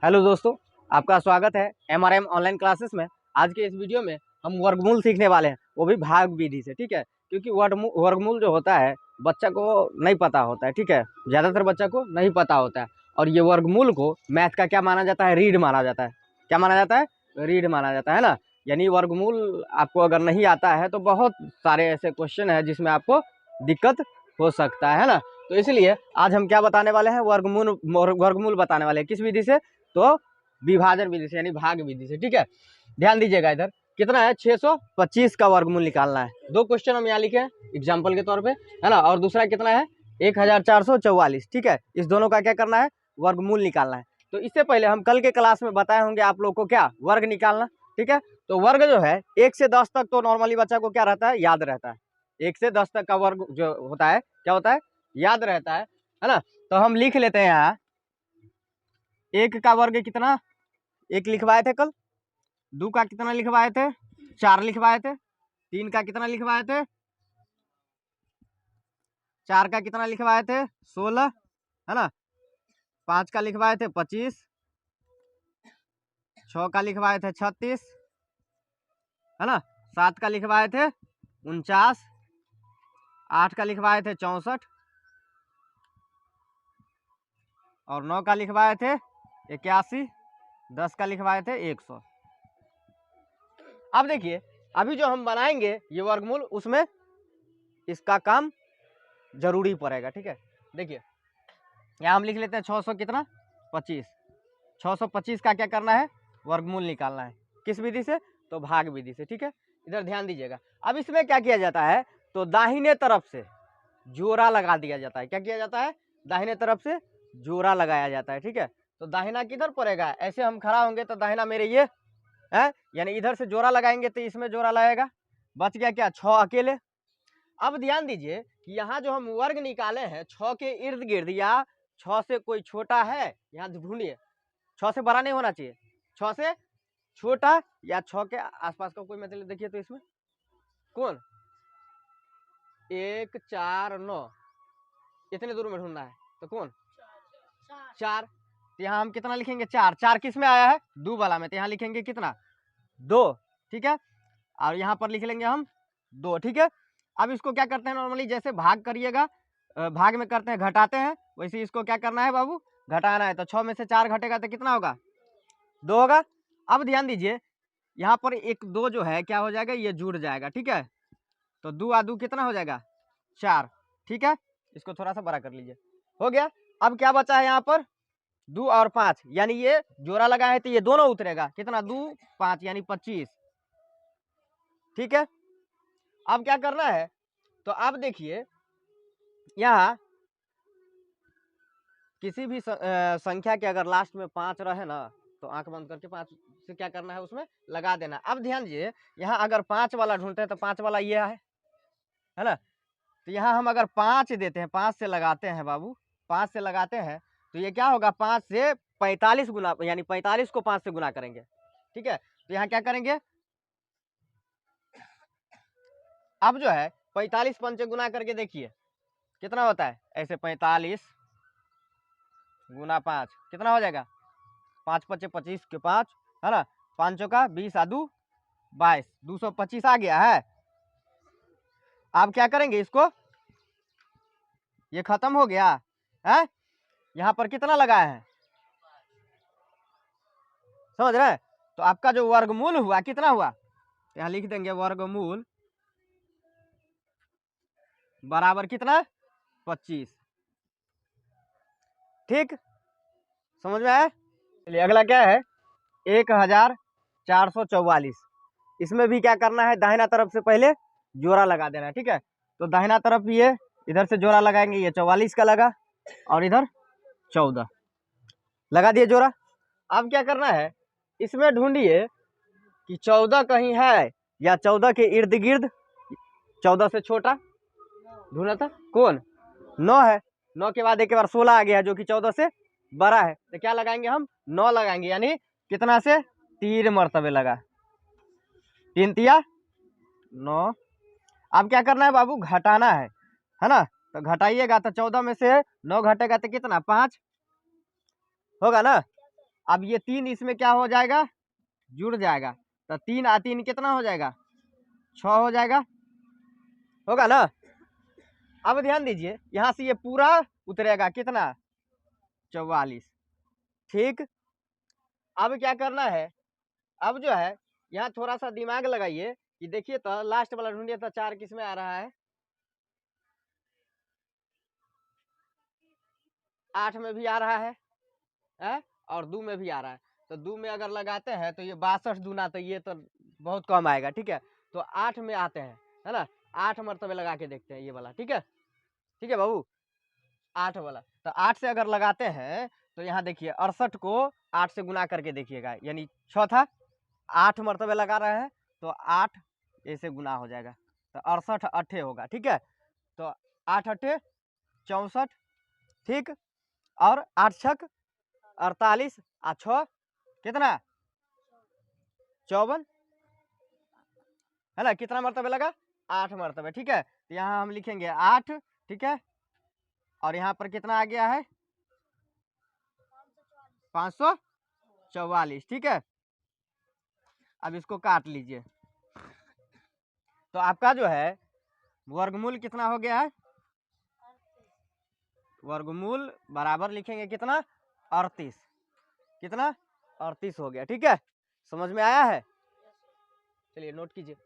Hello दोस्तों, आपका स्वागत है एमआरएम ऑनलाइन क्लासेस में। आज के इस वीडियो में हम वर्गमूल सीखने वाले हैं, वो भी भाग विधि से। ठीक है, क्योंकि वर्गमूल जो होता है बच्चा को नहीं पता होता है। ठीक है, ज़्यादातर बच्चा को नहीं पता होता है। और ये वर्गमूल को मैथ का क्या माना जाता है? रीड माना जाता है। क्या माना जाता है? रीड माना जाता है ना। यानी वर्गमूल आपको अगर नहीं आता है तो बहुत सारे ऐसे क्वेश्चन है जिसमें आपको दिक्कत हो सकता है ना। तो इसलिए आज हम क्या बताने वाले हैं? वर्गमूल बताने वाले हैं। किस विधि से? तो विभाजन विधि से, यानी भाग विधि से। ठीक है, ध्यान दीजिएगा। इधर कितना है? 625 का वर्गमूल निकालना है। दो क्वेश्चन हम यहाँ लिखे हैं एग्जाम्पल के तौर पे, है ना। और दूसरा कितना है? 1444। ठीक है, इस दोनों का क्या करना है? वर्गमूल निकालना है। तो इससे पहले हम कल के क्लास में बताए होंगे आप लोग को क्या वर्ग निकालना। ठीक है, तो वर्ग जो है 1 से 10 तक तो नॉर्मली बच्चा को क्या रहता है? याद रहता है। 1 से 10 तक का वर्ग जो होता है क्या होता है? याद रहता है ना। तो हम लिख लेते हैं यहाँ 1 का वर्ग कितना? 1 लिखवाए थे कल। 2 का कितना लिखवाए थे? 4 लिखवाए थे। 3 का कितना लिखवाए थे? 4 का कितना लिखवाए थे? 16, है ना। 5 का लिखवाए थे 25। 6 का लिखवाए थे 36, है ना। 7 का लिखवाए थे 49। 8 का लिखवाए थे 64 और 9 का लिखवाए थे 81। 10 का लिखवाए थे 100। अब देखिए, अभी जो हम बनाएंगे ये वर्गमूल, उसमें इसका काम जरूरी पड़ेगा। ठीक है, देखिए यहाँ हम लिख लेते हैं 600 कितना? 25। 625 का क्या करना है? वर्गमूल निकालना है। किस विधि से? तो भाग विधि से। ठीक है, इधर ध्यान दीजिएगा। अब इसमें क्या किया जाता है? तो दाहिने तरफ से जोड़ा लगा दिया जाता है। क्या किया जाता है? दाहिने तरफ से जोड़ा लगाया जाता है। ठीक है, तो दाहिना किधर पड़ेगा? ऐसे हम खड़ा होंगे तो दाहिना मेरे ये है, यानी इधर से जोड़ा लगाएंगे तो इसमें जोड़ा लगेगा। बच गया क्या? 6 अकेले। अब ध्यान दीजिए कि यहाँ जो हम वर्ग निकाले हैं 6 के इर्द गिर्द, या 6 से कोई छोटा है? यहाँ ढूंढिए, 6 से बड़ा नहीं होना चाहिए, 6 से छोटा या 6 के आसपास का कोई मतलब देखिए तो इसमें कौन? 1 4 9, इतने दूर में ढूंढना है तो कौन? 4। तो यहाँ हम कितना लिखेंगे? 4। 4 किस में आया है? 2 वाला में, तो यहाँ लिखेंगे कितना? 2। ठीक है, और यहाँ पर लिख लेंगे हम 2। ठीक है, अब इसको क्या करते हैं? नॉर्मली जैसे भाग करिएगा, भाग में करते हैं घटाते हैं, वैसे इसको क्या करना है बाबू? घटाना है। तो 6 में से 4 घटेगा तो कितना होगा? 2 होगा। अब ध्यान दीजिए, यहाँ पर 1 2 जो है क्या हो जाएगा? ये जुड़ जाएगा। ठीक है, तो 2 आ 2 कितना हो जाएगा? 4। ठीक है, इसको थोड़ा सा बड़ा कर लीजिए, हो गया। अब क्या बचा है यहाँ पर? 2 और 5, यानी ये जोड़ा लगा है तो ये दोनों उतरेगा। कितना? 2 5 यानी 25। ठीक है, अब क्या करना है? तो अब देखिए, यहाँ किसी भी संख्या के अगर लास्ट में 5 रहे ना, तो आंख बंद करके 5 से क्या करना है? उसमें लगा देना। अब ध्यान दीजिए, यहाँ अगर 5 वाला ढूंढते हैं तो 5 वाला ये है ना। तो यहाँ हम अगर 5 देते हैं, 5 से लगाते हैं बाबू, 5 से लगाते हैं तो ये क्या होगा? 5 से 45 गुना, यानी 45 को 5 से गुना करेंगे। ठीक है, तो यहाँ क्या करेंगे? अब जो है 45 पंचे गुना करके देखिए कितना होता है। ऐसे 45 गुना 5 कितना हो जाएगा? 5 पचे 25 के 5, है ना। 5 चौका 20 आ 2 22, 225 आ गया है। अब क्या करेंगे? इसको, ये खत्म हो गया है। यहाँ पर कितना लगाए हैं? समझ रहे हैं? तो आपका जो वर्गमूल हुआ कितना हुआ? यहाँ लिख देंगे वर्गमूल बराबर कितना? 25। ठीक, समझ में आया? चलिए अगला क्या है? 1444। इसमें भी क्या करना है? दाहिना तरफ से पहले जोड़ा लगा देना है। ठीक है, तो दाहिना तरफ ये इधर से जोड़ा लगाएंगे, ये 44 का लगा और इधर 14 लगा दिए जोड़ा। अब क्या करना है? इसमें ढूंढिए कि 14 कहीं है या 14 के इर्द गिर्द 14 से छोटा ढूंढना था। कौन? 9 है। 9 के बाद एक बार 16 आ गया जो कि 14 से बड़ा है, तो क्या लगाएंगे हम? 9 लगाएंगे, यानी कितना से? 3 मरतबे लगा, 3 तिया 9। अब क्या करना है बाबू? घटाना है ना। तो घटाइएगा तो 14 में से 9 घटेगा तो कितना? 5 होगा ना। अब ये 3 इसमें क्या हो जाएगा, जुड़ जाएगा, तो 3 आ 3 कितना हो जाएगा, 6 हो जाएगा, होगा ना। अब ध्यान दीजिए, यहाँ से ये पूरा उतरेगा कितना, 44। ठीक, अब क्या करना है, अब जो है यहाँ थोड़ा सा दिमाग लगाइए कि देखिए तो लास्ट वाला ढूंढिए तो 4 किस में आ रहा है, 8 में भी आ रहा है और 2 में भी आ रहा है। तो 2 में अगर लगाते हैं तो ये 62 दूना, तो ये तो बहुत कम आएगा, ठीक है। तो 8 में आते हैं, है ना, 8 मरतबे लगा के देखते हैं ये वाला, ठीक है, ठीक है बाबू, 8 वाला। तो 8 से अगर लगाते हैं तो यहाँ देखिए 68 को 8 से गुना करके देखिएगा, यानी चौथा 8 मरतबे लगा रहे हैं तो 8 ऐसे गुना हो जाएगा, तो 68 अट्ठे होगा, ठीक है। तो 8 अट्ठे 64, ठीक, और 8 छक 48, 6 कितना 54, है ना, कितना मरतबे लगा, 8 मरतबे, ठीक है। तो यहाँ हम लिखेंगे 8, ठीक है, और यहाँ पर कितना आ गया है 544, ठीक है। अब इसको काट लीजिए, तो आपका जो है वर्गमूल कितना हो गया है, वर्गमूल बराबर लिखेंगे कितना 38, कितना 38 हो गया, ठीक है, समझ में आया है, चलिए नोट कीजिए।